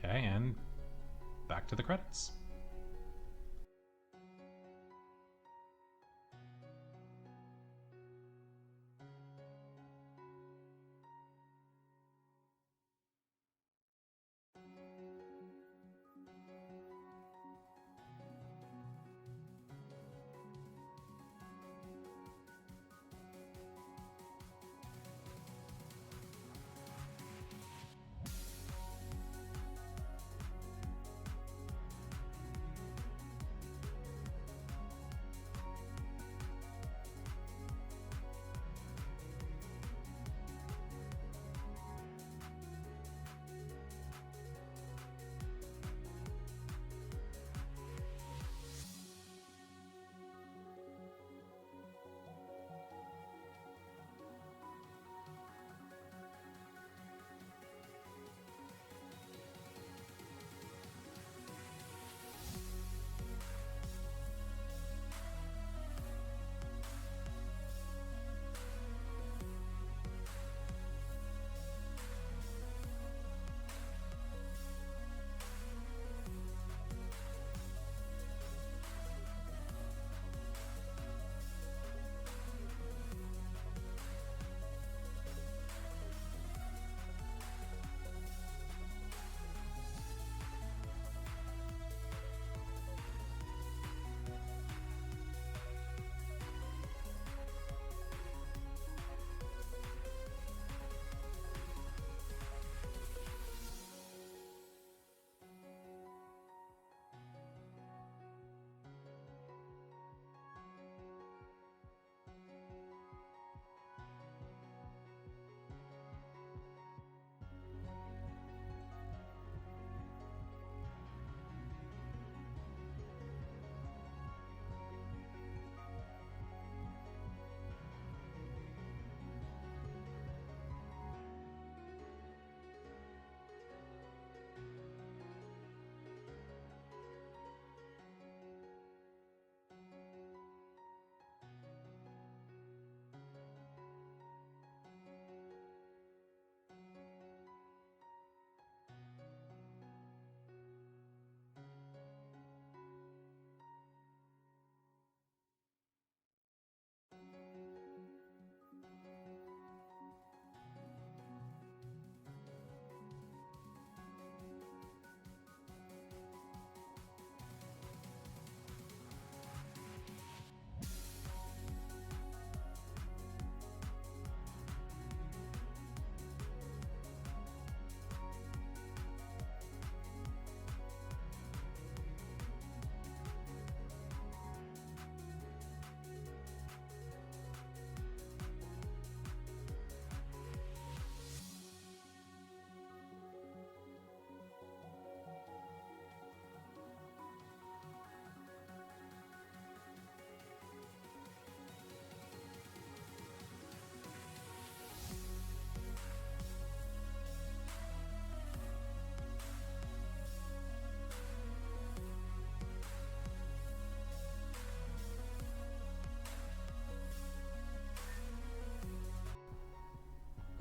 Okay, and back to the credits.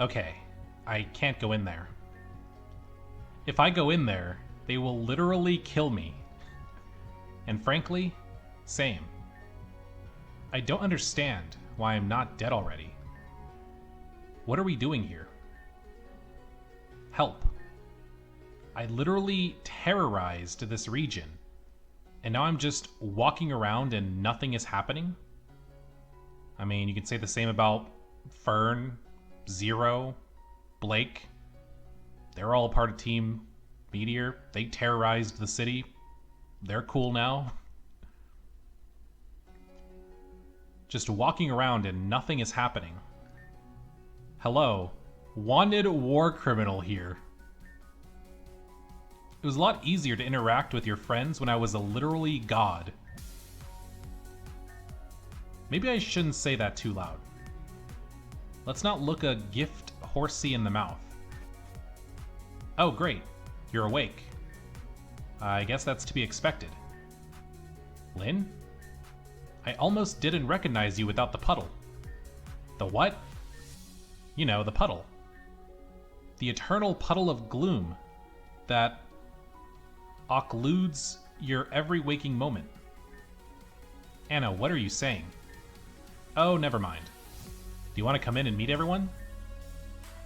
Okay, I can't go in there. If I go in there, they will literally kill me. And frankly, same. I don't understand why I'm not dead already. What are we doing here? Help. I literally terrorized this region, and now I'm just walking around and nothing is happening? I mean, you can say the same about Fern, Zero, Blake. They're all a part of Team Meteor. They terrorized the city. They're cool now. Just walking around and nothing is happening. Hello, wanted war criminal here. It was a lot easier to interact with your friends when I was a literally god. Maybe I shouldn't say that too loud. Let's not look a gift horsey in the mouth. Oh great, you're awake. I guess that's to be expected. Lynn? I almost didn't recognize you without the puddle. The what? You know, the puddle. The eternal puddle of gloom that occludes your every waking moment. Anna, what are you saying? Oh, never mind. Do you want to come in and meet everyone?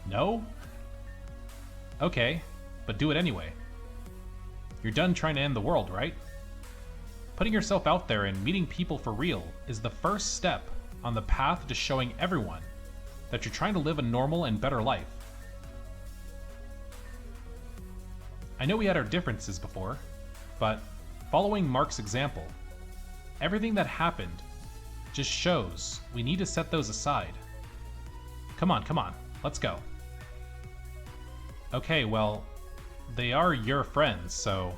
No? Okay, but do it anyway. You're done trying to end the world, right? Putting yourself out there and meeting people for real is the first step on the path to showing everyone that you're trying to live a normal and better life. I know we had our differences before, but following Mark's example, everything that happened just shows we need to set those aside. Come on, let's go. Okay, well, they are your friends, so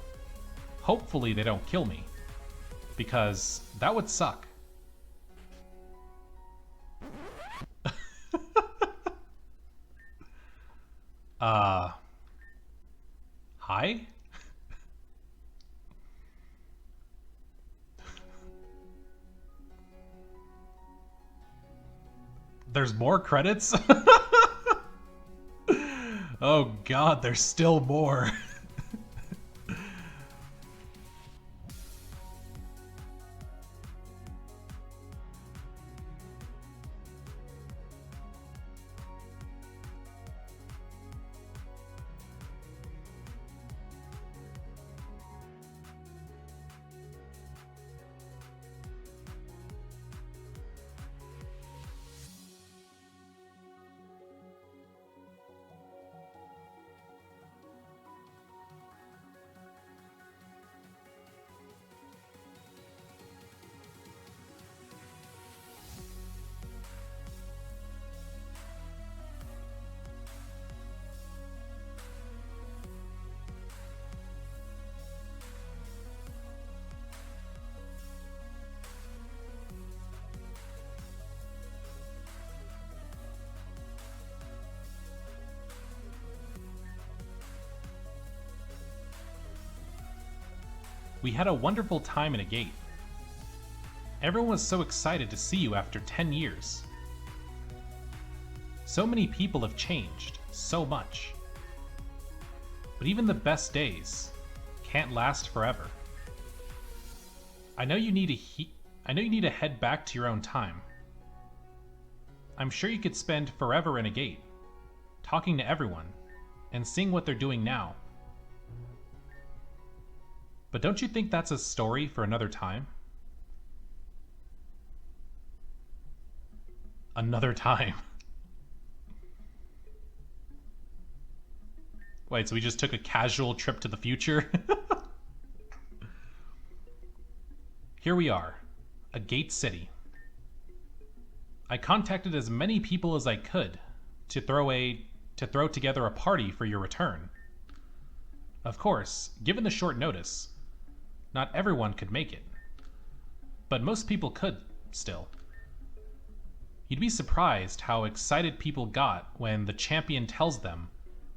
hopefully they don't kill me, because that would suck. Hi? There's more credits? Oh god, there's still more. We had a wonderful time in a gate. Everyone was so excited to see you after 10 years. So many people have changed, so much. But even the best days can't last forever. I know you need to head back to your own time. I'm sure you could spend forever in a gate, talking to everyone, and seeing what they're doing now. But don't you think that's a story for another time? Another time. Wait, so we just took a casual trip to the future? Here we are, a gate city. I contacted as many people as I could to throw together a party for your return. Of course, given the short notice, not everyone could make it, but most people could still. You'd be surprised how excited people got when the champion tells them,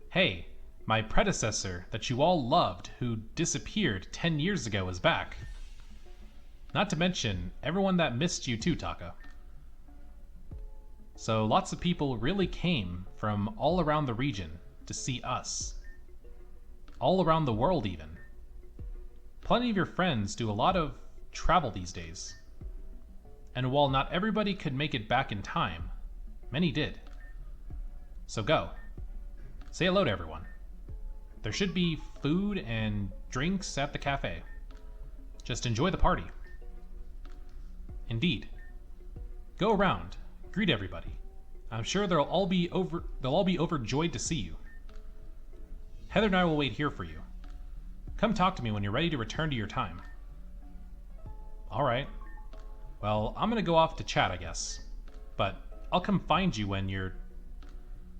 "Hey, my predecessor that you all loved who disappeared 10 years ago is back." Not to mention everyone that missed you too, Taka. So lots of people really came from all around the region to see us. All around the world even. Plenty of your friends do a lot of travel these days. And while not everybody could make it back in time, many did. So go. Say hello to everyone. There should be food and drinks at the cafe. Just enjoy the party. Indeed. Go around, greet everybody. I'm sure they'll all be overjoyed to see you. Heather and I will wait here for you. Come talk to me when you're ready to return to your time. All right. Well, I'm gonna go off to chat, I guess. But I'll come find you when you're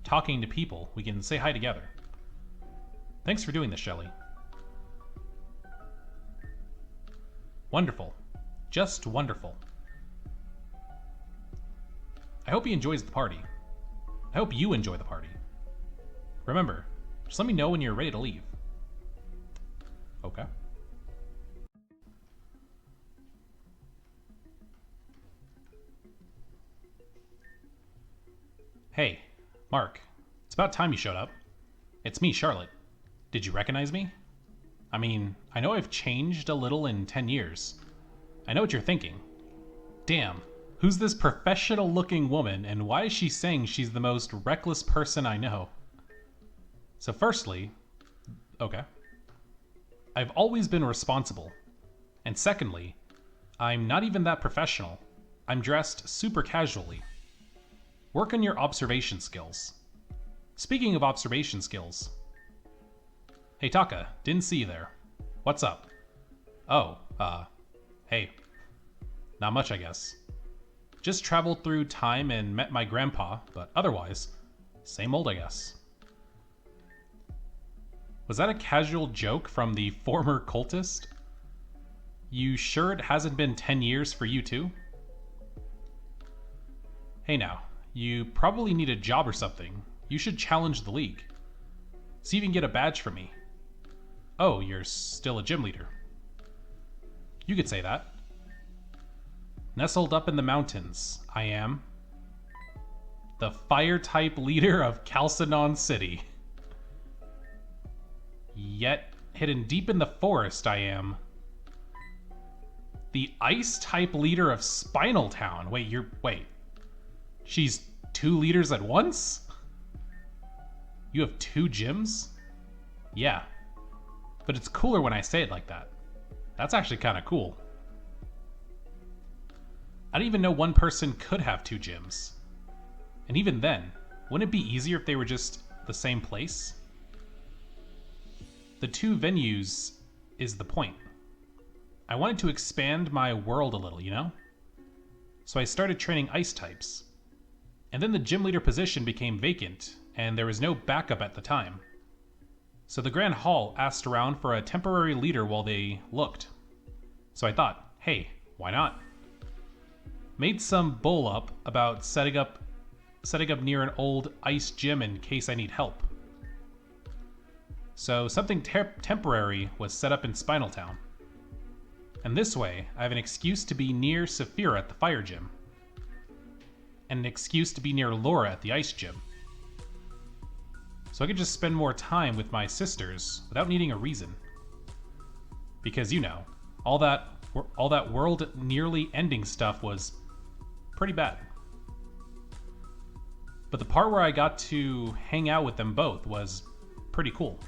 talking to people. We can say hi together. Thanks for doing this, Shelley. Wonderful. Just wonderful. I hope he enjoys the party. I hope you enjoy the party. Remember, just let me know when you're ready to leave. Okay. Hey, Mark. It's about time you showed up. It's me, Charlotte. Did you recognize me? I mean, I know I've changed a little in 10 years. I know what you're thinking. Damn, who's this professional looking woman and why is she saying she's the most reckless person I know? So firstly, okay, I've always been responsible. And secondly, I'm not even that professional. I'm dressed super casually. Work on your observation skills. Speaking of observation skills. Hey Taka, didn't see you there. What's up? Oh, hey. Not much, I guess. Just traveled through time and met my grandpa, but otherwise, same old, I guess. Was that a casual joke from the former cultist? You sure it hasn't been 10 years for you too? Hey now, you probably need a job or something. You should challenge the league. See if you can get a badge from me. Oh, you're still a gym leader. You could say that. Nestled up in the mountains, I am the fire-type leader of Chalcedon City. Yet, hidden deep in the forest, I am the ice-type leader of Spinal Town. Wait. She's 2 leaders at once? You have 2 gyms? Yeah. But it's cooler when I say it like that. That's actually kind of cool. I didn't even know one person could have 2 gyms. And even then, wouldn't it be easier if they were just the same place? The 2 venues is the point. I wanted to expand my world a little, you know? So I started training ice types. And then the gym leader position became vacant, and there was no backup at the time. So the Grand Hall asked around for a temporary leader while they looked. So I thought, hey, why not? Made some bull up about setting up near an old ice gym in case I need help. So something temporary was set up in Spinal Town. And this way, I have an excuse to be near Saphira at the fire gym. And an excuse to be near Laura at the ice gym. So I could just spend more time with my sisters without needing a reason. Because, you know, all that world nearly ending stuff was pretty bad. But the part where I got to hang out with them both was pretty cool.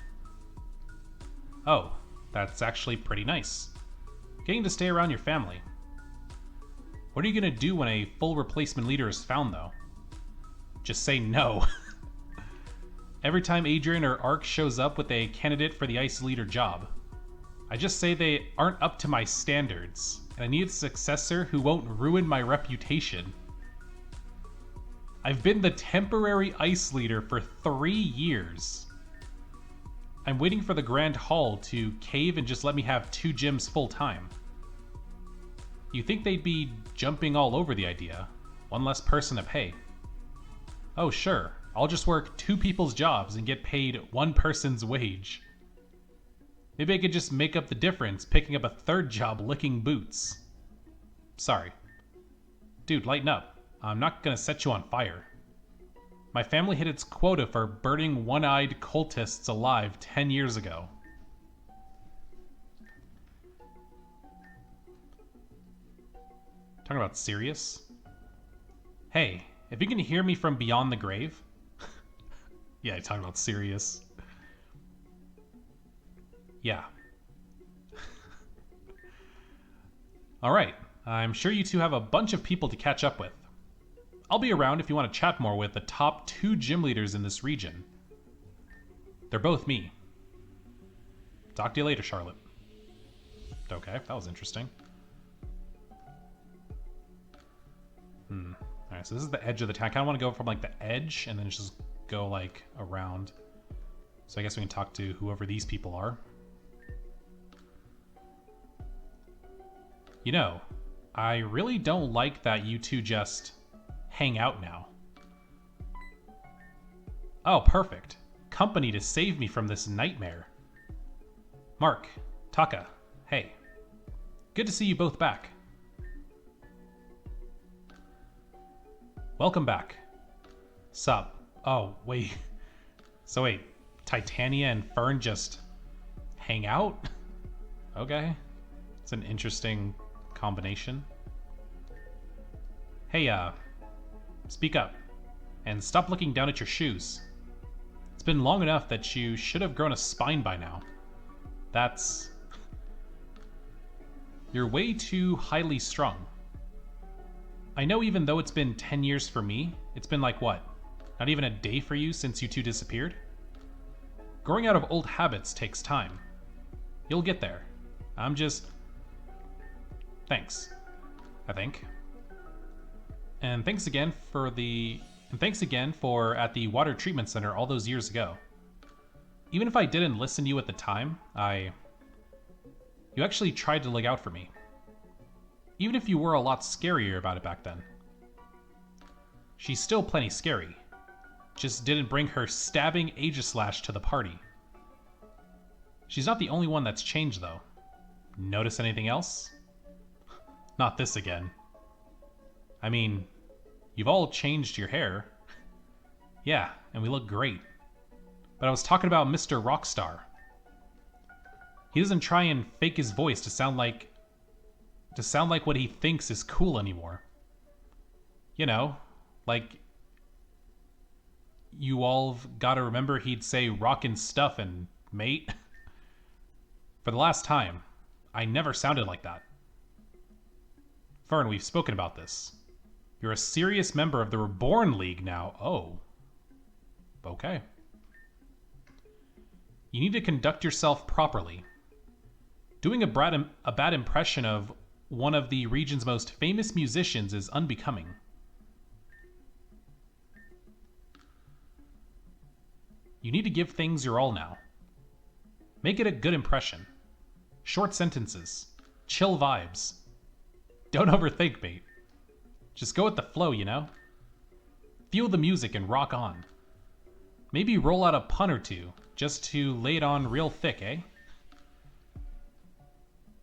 Oh, that's actually pretty nice. Getting to stay around your family. What are you gonna do when a full replacement leader is found, though? Just say no. Every time Adrian or Ark shows up with a candidate for the ice leader job, I just say they aren't up to my standards, and I need a successor who won't ruin my reputation. I've been the temporary ice leader for 3 years. I'm waiting for the Grand Hall to cave and just let me have 2 gyms full time. You think they'd be jumping all over the idea? One less person to pay. Oh sure, I'll just work 2 people's jobs and get paid 1 person's wage. Maybe I could just make up the difference picking up a 3rd job licking boots. Sorry. Dude, lighten up. I'm not gonna set you on fire. My family hit its quota for burning one-eyed cultists alive 10 years ago. Talking about serious? Hey, if you can hear me from beyond the grave... Yeah, talking about serious. Yeah. Alright, I'm sure you two have a bunch of people to catch up with. I'll be around if you want to chat more with the top 2 gym leaders in this region. They're both me. Talk to you later, Charlotte. Okay, that was interesting. Alright, so this is the edge of the town. I kind of want to go from like the edge and then just go like around. So I guess we can talk to whoever these people are. You know, I really don't like that you two just hang out now. Oh, perfect. Company to save me from this nightmare. Mark, Taka, hey. Good to see you both back. Welcome back. Sup? Oh, wait. So wait, Titania and Fern just hang out? Okay. It's an interesting combination. Hey, speak up. And stop looking down at your shoes. It's been long enough that you should have grown a spine by now. That's... You're way too highly strung. I know even though it's been 10 years for me, it's been like what? Not even a day for you since you two disappeared? Growing out of old habits takes time. You'll get there. I'm just... Thanks. I think. And thanks again for at the water treatment center all those years ago. Even if I didn't listen to you at the time, you actually tried to look out for me. Even if you were a lot scarier about it back then. She's still plenty scary. Just didn't bring her stabbing Aegislash to the party. She's not the only one that's changed though. Notice anything else? Not this again. I mean, you've all changed your hair. Yeah, and we look great. But I was talking about Mr. Rockstar. He doesn't try and fake his voice to sound like what he thinks is cool anymore. You know, like you all gotta remember he'd say rockin' stuff and mate. For the last time, I never sounded like that. Fern, we've spoken about this. You're a serious member of the Reborn League now. Oh. Okay. You need to conduct yourself properly. Doing a bad impression of one of the region's most famous musicians is unbecoming. You need to give things your all now. Make it a good impression. Short sentences. Chill vibes. Don't overthink, mate. Just go with the flow, you know? Feel the music and rock on. Maybe roll out a pun or two, just to lay it on real thick, eh?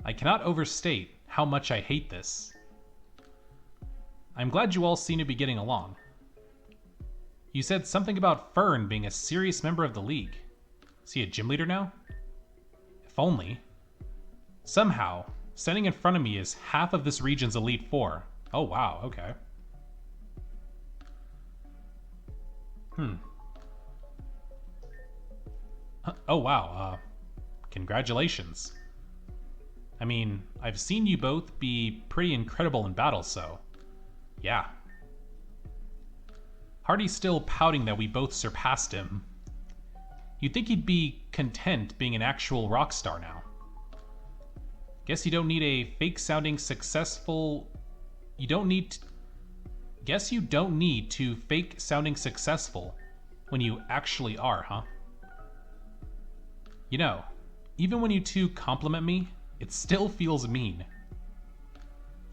I cannot overstate how much I hate this. I'm glad you all seem to be getting along. You said something about Fern being a serious member of the league. Is he a gym leader now? If only. Somehow, standing in front of me is half of this region's Elite Four. Oh wow, okay. Oh wow, congratulations. I mean, I've seen you both be pretty incredible in battle, so yeah. Hardy's still pouting that we both surpassed him. You'd think he'd be content being an actual rock star now. Guess you don't need a fake-sounding successful... Guess you don't need to fake-sounding successful when you actually are, huh? You know, even when you two compliment me, it still feels mean.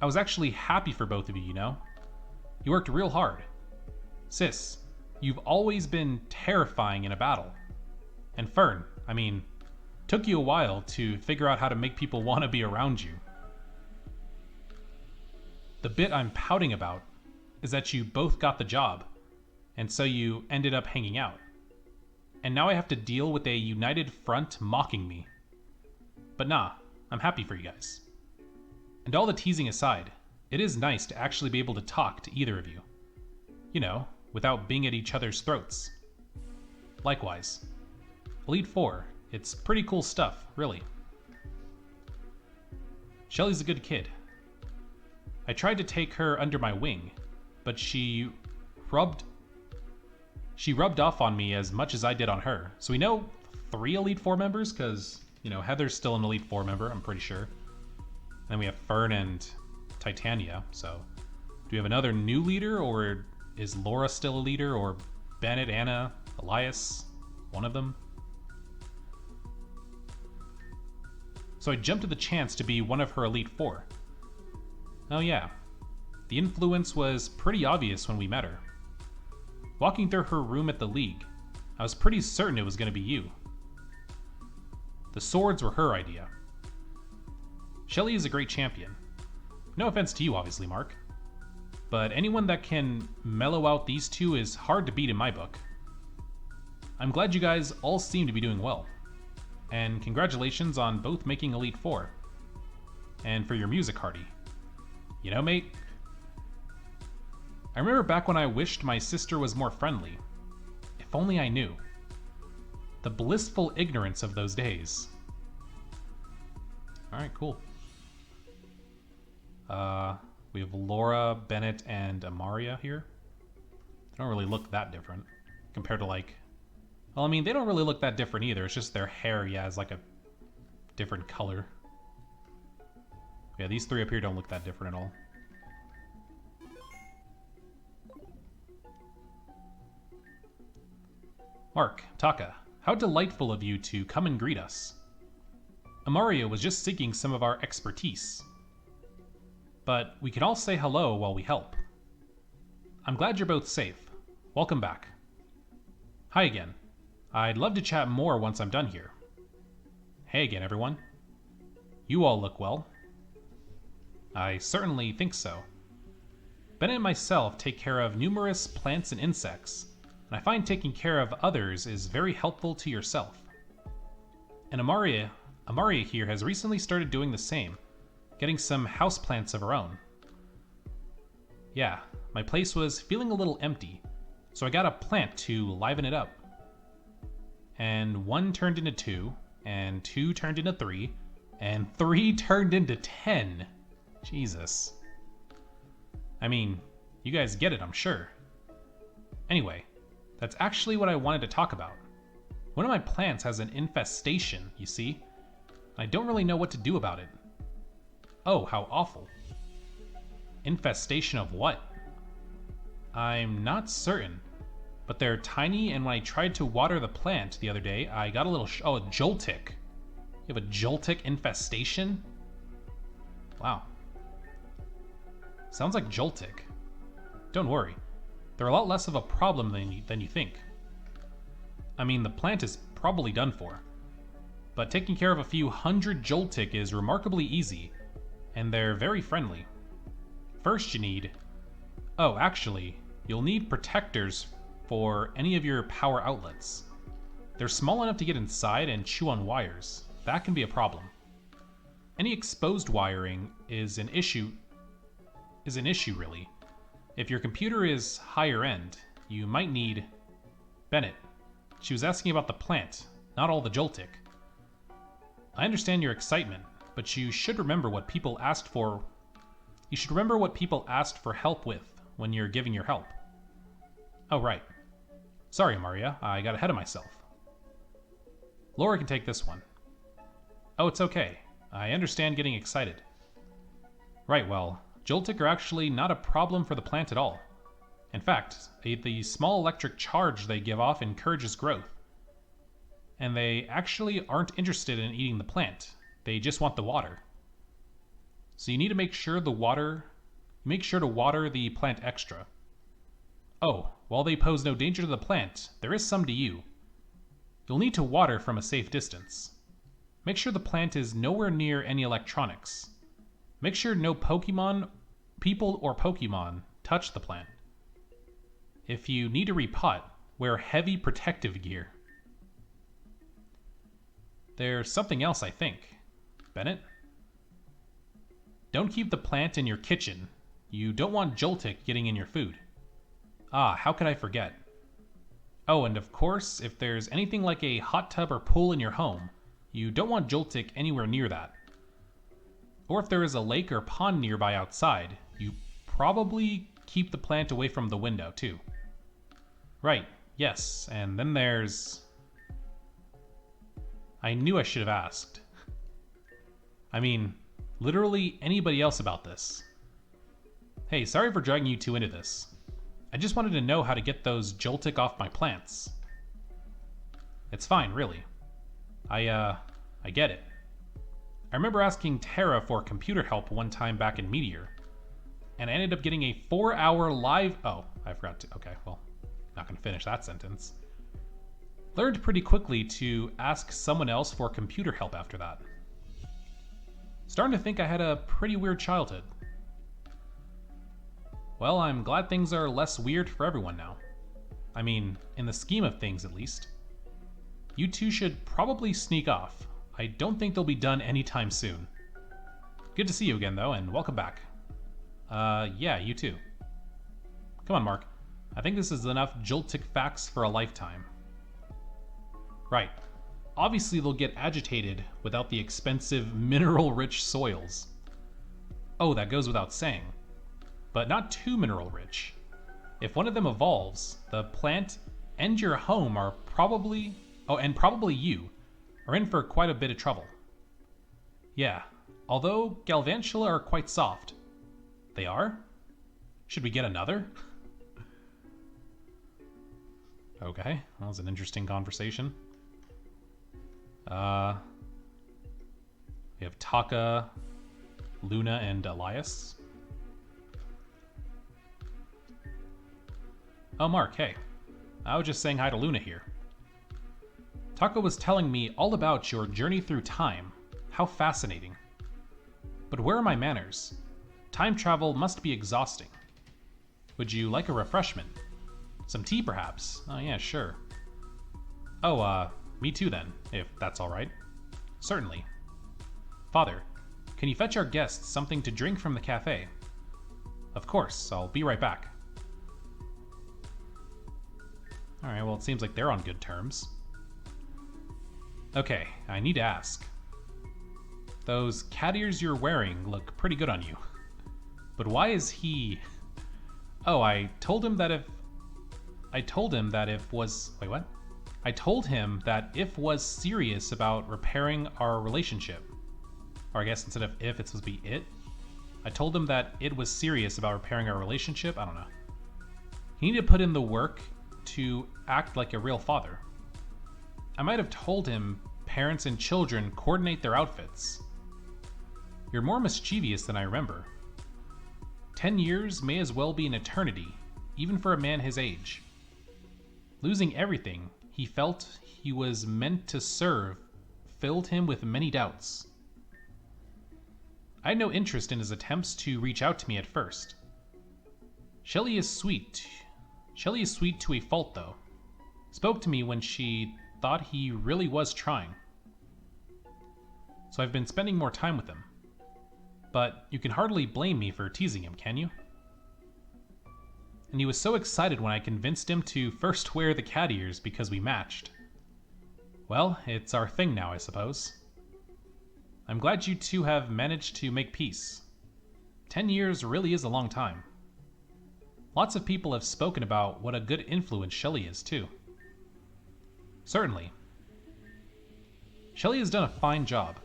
I was actually happy for both of you, you know? You worked real hard. Sis, you've always been terrifying in a battle. And Fern, I mean, took you a while to figure out how to make people want to be around you. The bit I'm pouting about is that you both got the job, and so you ended up hanging out. And now I have to deal with a united front mocking me. But nah, I'm happy for you guys. And all the teasing aside, it is nice to actually be able to talk to either of you. You know, without being at each other's throats. Likewise. Elite Four, it's pretty cool stuff, really. Shelly's a good kid. I tried to take her under my wing, but she rubbed off on me as much as I did on her. So we know 3 Elite Four members, because, you know, Heather's still an Elite Four member, I'm pretty sure. And then we have Fern and Titania, so... Do we have another new leader, or is Laura still a leader, or Bennett, Anna, Elias? One of them? So I jumped at the chance to be one of her Elite Four. Oh yeah, the influence was pretty obvious when we met her. Walking through her room at the League, I was pretty certain it was going to be you. The swords were her idea. Shelly is a great champion. No offense to you, obviously, Mark. But anyone that can mellow out these two is hard to beat in my book. I'm glad you guys all seem to be doing well. And congratulations on both making Elite Four. And for your music, Hardy. You know, mate, I remember back when I wished my sister was more friendly. If only I knew. The blissful ignorance of those days. Alright, cool. We have Laura, Bennett, and Amaria here. They don't really look that different compared to like... Well, I mean, they don't really look that different either. It's just their hair, yeah, is like a different color. Yeah, these three up here don't look that different at all. Mark, Taka, how delightful of you to come and greet us. Amaria was just seeking some of our expertise. But we can all say hello while we help. I'm glad you're both safe. Welcome back. Hi again. I'd love to chat more once I'm done here. Hey again, everyone. You all look well. I certainly think so. Bennett and myself take care of numerous plants and insects, and I find taking care of others is very helpful to yourself. And Amaria here has recently started doing the same, getting some houseplants of her own. Yeah, my place was feeling a little empty, so I got a plant to liven it up. And 1 turned into 2, and 2 turned into 3, and 3 turned into 10. Jesus. I mean, you guys get it, I'm sure. Anyway, that's actually what I wanted to talk about. One of my plants has an infestation, you see? I don't really know what to do about it. Oh, how awful. Infestation of what? I'm not certain, but they're tiny, and when I tried to water the plant the other day, I got a little oh, a joltik. You have a joltik infestation? Wow. Sounds like joltik. Don't worry, they're a lot less of a problem than you think. I mean, the plant is probably done for, but taking care of a few hundred joltik is remarkably easy, and they're very friendly. First you need... Oh, actually, you'll need protectors for any of your power outlets. They're small enough to get inside and chew on wires. That can be a problem. Any exposed wiring is an issue really. If your computer is higher end, you might need... Bennett, she was asking about the plant, not all the joltik. I understand your excitement, but you should remember what people asked for. You should remember what people asked for help with when you're giving your help. Oh, right. Sorry, Amaria, I got ahead of myself. Laura can take this one. Oh, it's okay. I understand getting excited. Right, well, joltik are actually not a problem for the plant at all. In fact, the small electric charge they give off encourages growth. And they actually aren't interested in eating the plant. They just want the water. So you need to make sure to water the plant extra. Oh, while they pose no danger to the plant, there is some to you. You'll need to water from a safe distance. Make sure the plant is nowhere near any electronics. Make sure no people or Pokemon, touch the plant. If you need to repot, wear heavy protective gear. There's something else, I think. Bennett? Don't keep the plant in your kitchen. You don't want joltik getting in your food. Ah, how could I forget? Oh, and of course, if there's anything like a hot tub or pool in your home, you don't want joltik anywhere near that. Or if there is a lake or pond nearby outside, you probably keep the plant away from the window, too. Right, yes, and then there's... I knew I should have asked. I mean, literally anybody else about this. Hey, sorry for dragging you two into this. I just wanted to know how to get those joltik off my plants. It's fine, really. I get it. I remember asking Tara for computer help one time back in Meteor, and I ended up getting a 4-hour live... Oh, I forgot to... Okay, well, not gonna finish that sentence. Learned pretty quickly to ask someone else for computer help after that. Starting to think I had a pretty weird childhood. Well, I'm glad things are less weird for everyone now. I mean, in the scheme of things, at least. you two should probably sneak off. I don't think they'll be done anytime soon. Good to see you again, though, and welcome back. Yeah, you too. Come on, Mark. I think this is enough joltik facts for a lifetime. Right. Obviously, they'll get agitated without the expensive, mineral-rich soils. Oh, that goes without saying. But not too mineral-rich. If one of them evolves, the plant and your home are probably... Oh, and probably you, are in for quite a bit of trouble. Yeah, although Galvantula are quite soft. They are? Should we get another? Okay, that was an interesting conversation. We have Taka, Luna, and Elias. Oh, Mark, hey. I was just saying hi to Luna here. Taka was telling me all about your journey through time. How fascinating. But where are my manners? Time travel must be exhausting. Would you like a refreshment? Some tea, perhaps? Oh, yeah, sure. Oh, me too then, if that's all right. Certainly. Father, can you fetch our guests something to drink from the cafe? Of course, I'll be right back. Alright, well, it seems like they're on good terms. Okay, I need to ask. Those cat ears you're wearing look pretty good on you. But why is he... Oh, I told him that if was... Wait, what? I told him that if was serious about repairing our relationship. Or I guess instead of if, it's supposed to be it. I told him that it was serious about repairing our relationship. I don't know. He needed to put in the work to act like a real father. I might have told him parents and children coordinate their outfits. You're more mischievous than I remember. 10 years may as well be an eternity, even for a man his age. Losing everything he felt he was meant to serve filled him with many doubts. I had no interest in his attempts to reach out to me at first. Shelley is sweet to a fault, though. Spoke to me when she thought he really was trying. So I've been spending more time with him. But you can hardly blame me for teasing him, can you? And he was so excited when I convinced him to first wear the cat ears because we matched. Well, it's our thing now, I suppose. I'm glad you two have managed to make peace. 10 years really is a long time. Lots of people have spoken about what a good influence Shelley is, too. Certainly. Shelley has done a fine job,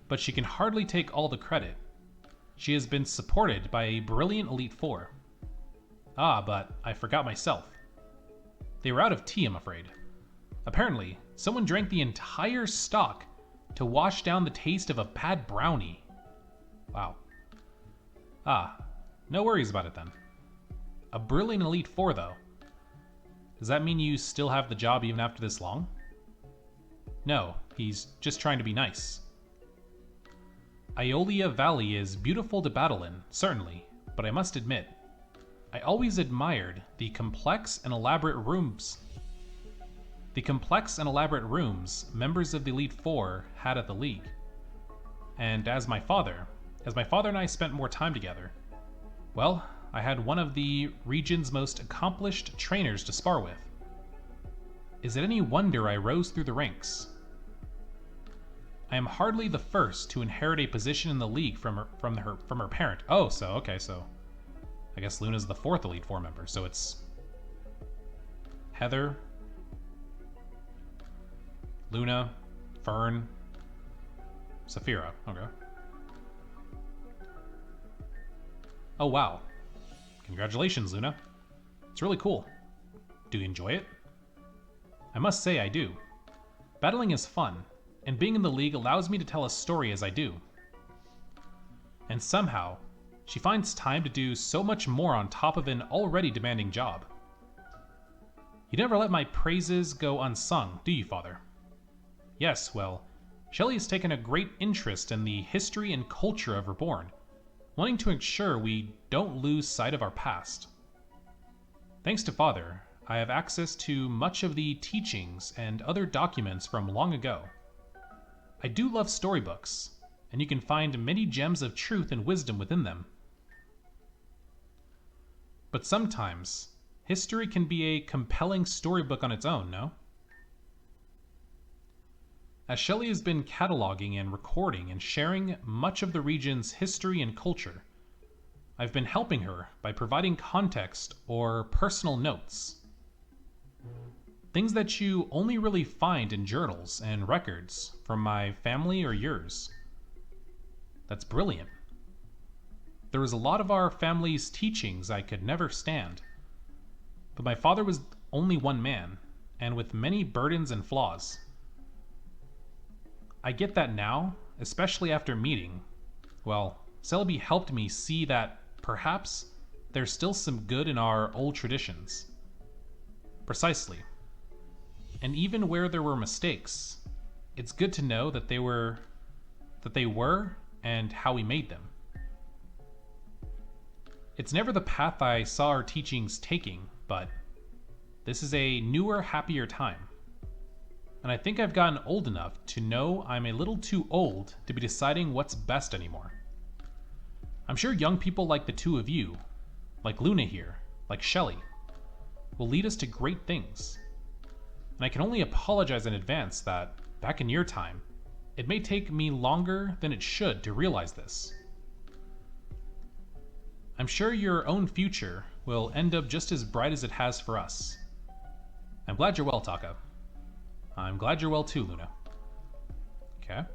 but she can hardly take all the credit. She has been supported by a brilliant Elite Four. Ah, but I forgot myself. They were out of tea, I'm afraid. Apparently, someone drank the entire stock to wash down the taste of a bad brownie. Wow. Ah, no worries about it then. A brilliant Elite Four, though. Does that mean you still have the job even after this long? No, he's just trying to be nice. Iolia Valley is beautiful to battle in, certainly, but I must admit, I always admired the complex and elaborate rooms members of the Elite Four had at the League. And as my father and I spent more time together, well, I had one of the region's most accomplished trainers to spar with. Is it any wonder I rose through the ranks? I am hardly the first to inherit a position in the League from her parent. Oh, so I guess Luna's the fourth Elite Four member, so it's Heather, Luna, Fern, Saphira. Okay. Oh, wow. Congratulations, Luna. It's really cool. Do you enjoy it? I must say I do. Battling is fun, and being in the League allows me to tell a story as I do. And somehow, she finds time to do so much more on top of an already demanding job. You never let my praises go unsung, do you, Father? Yes, well, Shelley has taken a great interest in the history and culture of Reborn, wanting to ensure we don't lose sight of our past. Thanks to Father, I have access to much of the teachings and other documents from long ago. I do love storybooks, and you can find many gems of truth and wisdom within them. But sometimes, history can be a compelling storybook on its own, no? As Shelley has been cataloging and recording and sharing much of the region's history and culture, I've been helping her by providing context or personal notes. Things that you only really find in journals and records from my family or yours. That's brilliant. There was a lot of our family's teachings I could never stand. But my father was only one man, and with many burdens and flaws. I get that now, especially after meeting. Well, Selby helped me see that perhaps there's still some good in our old traditions. Precisely. And even where there were mistakes, it's good to know that they were and how we made them. It's never the path I saw our teachings taking, but this is a newer, happier time. And I think I've gotten old enough to know I'm a little too old to be deciding what's best anymore. I'm sure young people like the two of you, like Luna here, like Shelley, will lead us to great things. And I can only apologize in advance that, back in your time, it may take me longer than it should to realize this. I'm sure your own future will end up just as bright as it has for us. I'm glad you're well, Taka. I'm glad you're well too, Luna. Okay.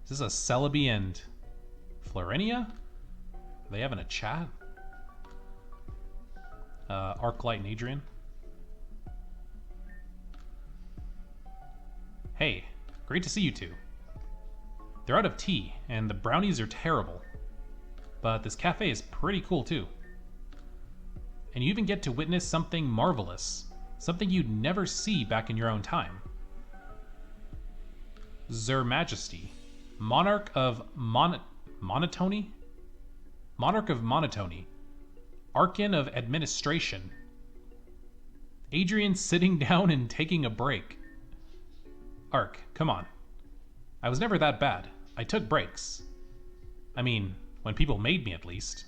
Is this a Celebi and Florinia? Are they having a chat? Arclight and Adrian. Hey, great to see you two. They're out of tea, and the brownies are terrible. But this cafe is pretty cool too. And you even get to witness something marvelous, something you'd never see back in your own time. Zer Majesty, Monarch of Monotony? Monarch of Monotony, Archon of Administration. Adrian sitting down and taking a break. Ark, come on. I was never that bad. I took breaks. I mean, when people made me at least.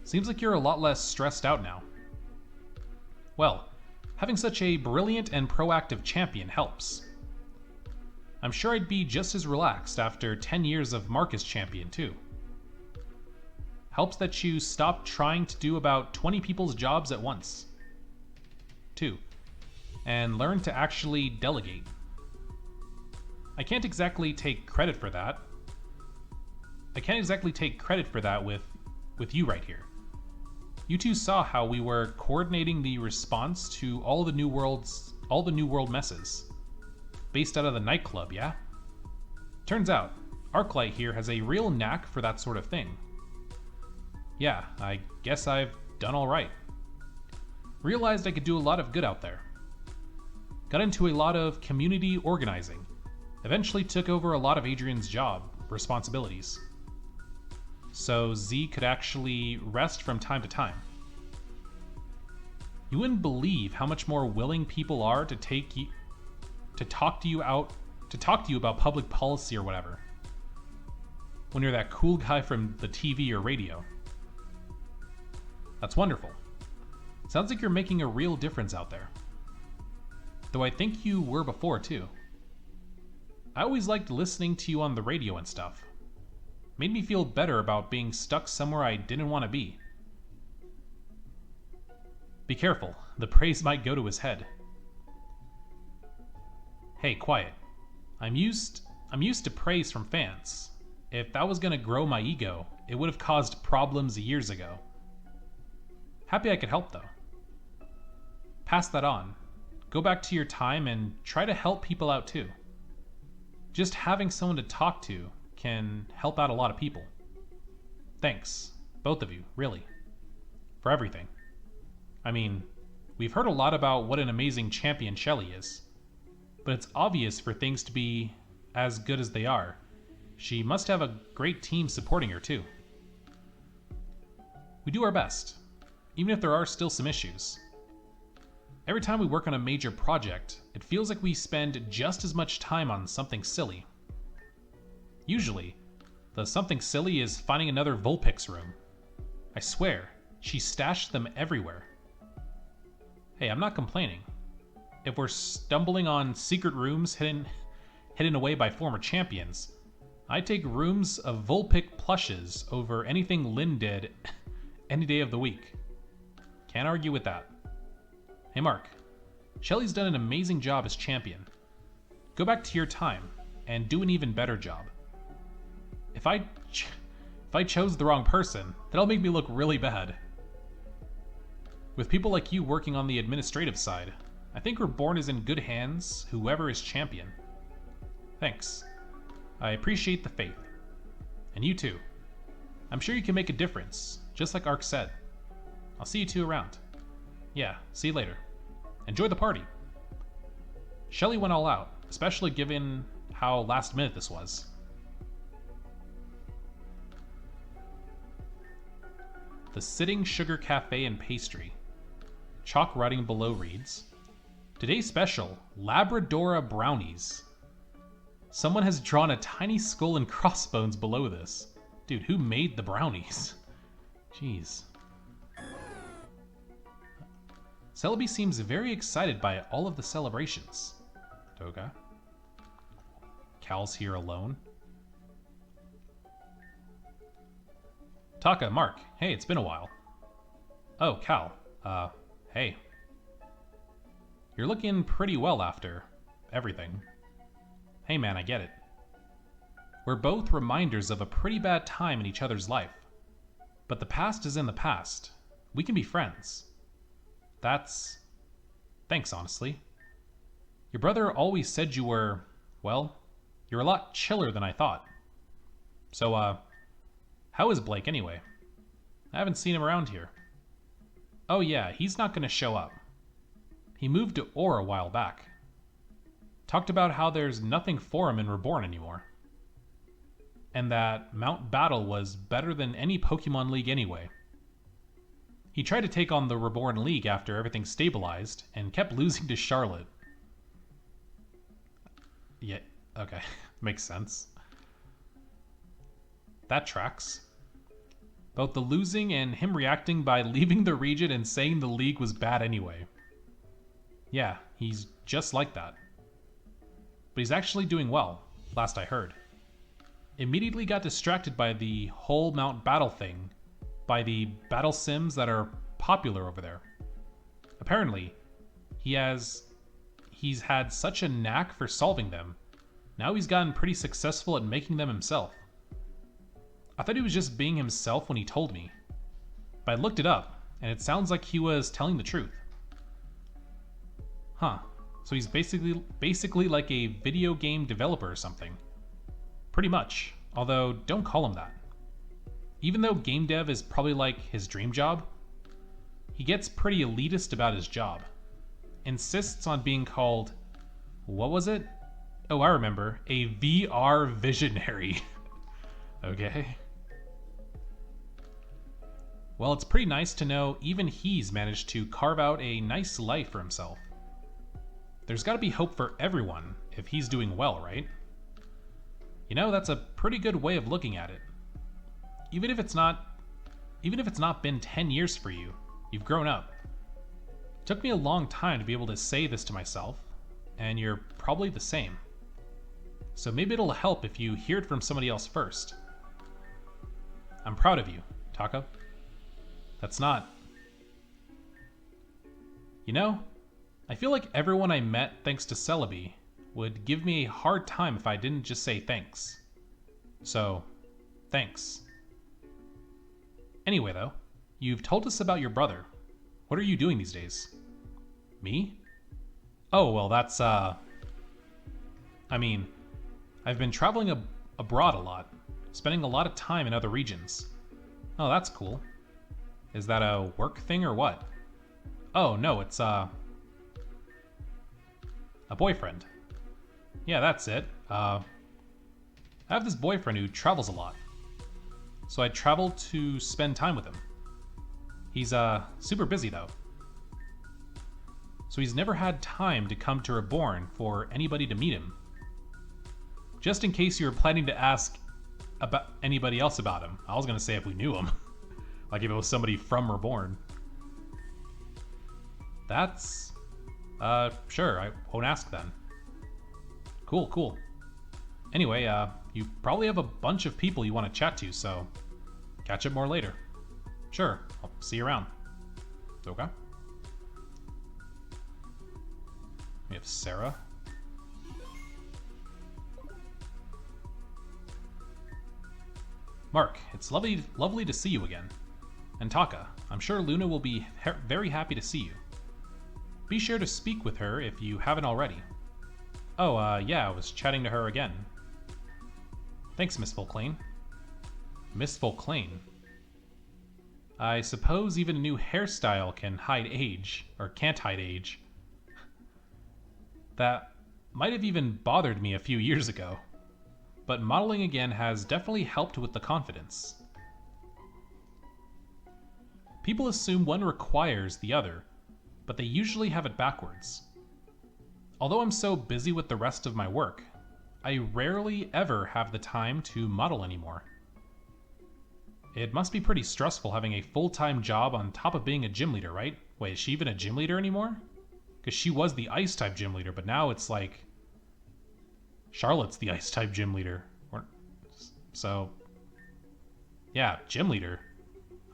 Seems like you're a lot less stressed out now. Well, having such a brilliant and proactive champion helps. I'm sure I'd be just as relaxed after 10 years of Marcus champion too. Helps that you stop trying to do about 20 people's jobs at once. 2. And learn to actually delegate. I can't exactly take credit for that. with you right here. You two saw how we were coordinating the response to all the New World messes. Based out of the nightclub, yeah? Turns out, Arclight here has a real knack for that sort of thing. Yeah, I guess I've done alright. Realized I could do a lot of good out there. Got into a lot of community organizing. Eventually took over a lot of Adrian's job responsibilities. So Z could actually rest from time to time. You wouldn't believe how much more willing people are to talk to you about public policy or whatever. When you're that cool guy from the TV or radio. That's wonderful. Sounds like you're making a real difference out there. Though I think you were before too. I always liked listening to you on the radio and stuff. Made me feel better about being stuck somewhere I didn't want to be. Be careful, the praise might go to his head. Hey, quiet. I'm used to praise from fans. If that was gonna grow my ego, it would have caused problems years ago. Happy I could help though. Pass that on. Go back to your time and try to help people out too. Just having someone to talk to can help out a lot of people. Thanks, both of you, really, for everything. I mean, we've heard a lot about what an amazing champion Shelley is, but it's obvious for things to be as good as they are. She must have a great team supporting her too. We do our best, even if there are still some issues. Every time we work on a major project, it feels like we spend just as much time on something silly. Usually, the something silly is finding another Vulpix room. I swear, she stashed them everywhere. Hey, I'm not complaining. If we're stumbling on secret rooms hidden away by former champions, I take rooms of Vulpix plushes over anything Lynn did any day of the week. Can't argue with that. Hey Mark, Shelly's done an amazing job as champion. Go back to your time and do an even better job. If I chose the wrong person, that'll make me look really bad. With people like you working on the administrative side, I think Reborn is in good hands, whoever is champion. Thanks. I appreciate the faith. And you too. I'm sure you can make a difference, just like Ark said. I'll see you two around. Yeah, see you later. Enjoy the party. Shelly went all out, especially given how last minute this was. The Sitting Sugar Cafe and Pastry. Chalk writing below reads, today's special, Labradora Brownies. Someone has drawn a tiny skull and crossbones below this. Dude, who made the brownies? Jeez. Celebi seems very excited by all of the celebrations. Toga. Cal's here alone. Taka, Mark, hey, it's been a while. Oh, Cal, hey. You're looking pretty well after everything. Hey man, I get it. We're both reminders of a pretty bad time in each other's life. But the past is in the past. We can be friends. Thanks, honestly. Your brother always said you were, well, you're a lot chiller than I thought. So, how is Blake anyway? I haven't seen him around here. Oh yeah, he's not gonna show up. He moved to Ore a while back. Talked about how there's nothing for him in Reborn anymore. And that Mount Battle was better than any Pokemon League anyway. He tried to take on the Reborn League after everything stabilized, and kept losing to Charlotte. Yeah, okay, makes sense. That tracks. Both the losing and him reacting by leaving the region and saying the league was bad anyway. Yeah, he's just like that. But he's actually doing well, last I heard. Immediately got distracted by the whole Mount Battle thing, by the battle sims that are popular over there. Apparently, he's had such a knack for solving them, now he's gotten pretty successful at making them himself. I thought he was just being himself when he told me, but I looked it up, and it sounds like he was telling the truth. Huh, so he's basically like a video game developer or something. Pretty much, although don't call him that. Even though game dev is probably like his dream job, he gets pretty elitist about his job. Insists on being called, what was it? Oh, I remember, a VR visionary. Okay. Well, it's pretty nice to know even he's managed to carve out a nice life for himself. There's gotta be hope for everyone if he's doing well, right? You know, that's a pretty good way of looking at it. Even if it's not been 10 years for you, you've grown up. It took me a long time to be able to say this to myself, and you're probably the same. So maybe it'll help if you hear it from somebody else first. I'm proud of you, Taka. That's not... You know, I feel like everyone I met thanks to Celebi would give me a hard time if I didn't just say thanks. So, thanks. Anyway though, you've told us about your brother. What are you doing these days? Me? Oh, well that's, I mean, I've been traveling abroad a lot, spending a lot of time in other regions. Oh, that's cool. Is that a work thing or what? Oh, no, it's, a boyfriend. Yeah, that's it. I have this boyfriend who travels a lot. So I travel to spend time with him. He's super busy though. So he's never had time to come to Reborn for anybody to meet him. Just in case you were planning to ask about anybody else about him. I was gonna say if we knew him. Like if it was somebody from Reborn. That's... sure, I won't ask then. Cool, cool. Anyway, you probably have a bunch of people you want to chat to, so catch up more later. Sure, I'll see you around. Okay. We have Sarah. Mark, it's lovely to see you again. And Taka, I'm sure Luna will be very happy to see you. Be sure to speak with her if you haven't already. Oh, yeah, I was chatting to her again. Thanks, Miss Volclane. Miss Volclane? I suppose even a new hairstyle can hide age, or can't hide age. That might have even bothered me a few years ago. But modeling again has definitely helped with the confidence. People assume one requires the other, but they usually have it backwards. Although I'm so busy with the rest of my work, I rarely ever have the time to model anymore. It must be pretty stressful having a full-time job on top of being a gym leader, right? Wait, is she even a gym leader anymore? Because she was the Ice-type gym leader, but now it's like... Charlotte's the Ice-type gym leader. So... yeah, gym leader.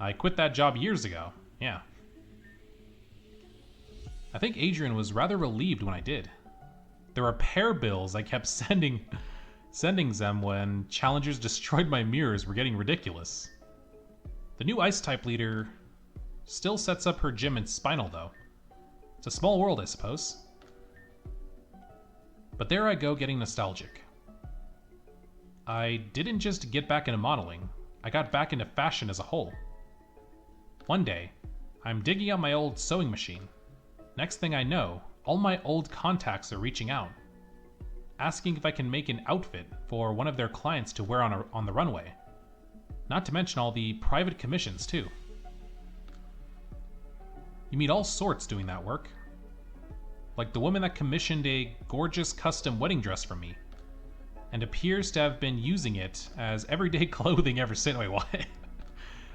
I quit that job years ago. Yeah. I think Adrian was rather relieved when I did. The repair bills I kept sending them when challengers destroyed my mirrors were getting ridiculous. The new Ice-type leader still sets up her gym in Spinal, though. It's a small world, I suppose. But there I go getting nostalgic. I didn't just get back into modeling, I got back into fashion as a whole. One day, I'm digging out my old sewing machine. Next thing I know, all my old contacts are reaching out, asking if I can make an outfit for one of their clients to wear on the runway. Not to mention all the private commissions, too. You meet all sorts doing that work. Like the woman that commissioned a gorgeous custom wedding dress for me, and appears to have been using it as everyday clothing ever since. Wait, what?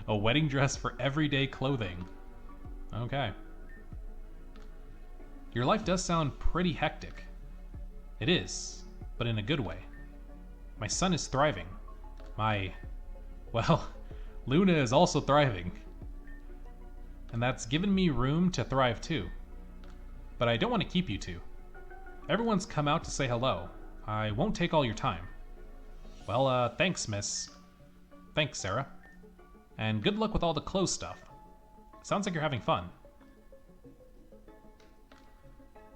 A wedding dress for everyday clothing. Okay. Your life does sound pretty hectic. It is, but in a good way. My son is thriving. Well, Luna is also thriving. And that's given me room to thrive too. But I don't want to keep you two. Everyone's come out to say hello. I won't take all your time. Well, thanks, miss. Thanks, Sarah. And good luck with all the clothes stuff. Sounds like you're having fun.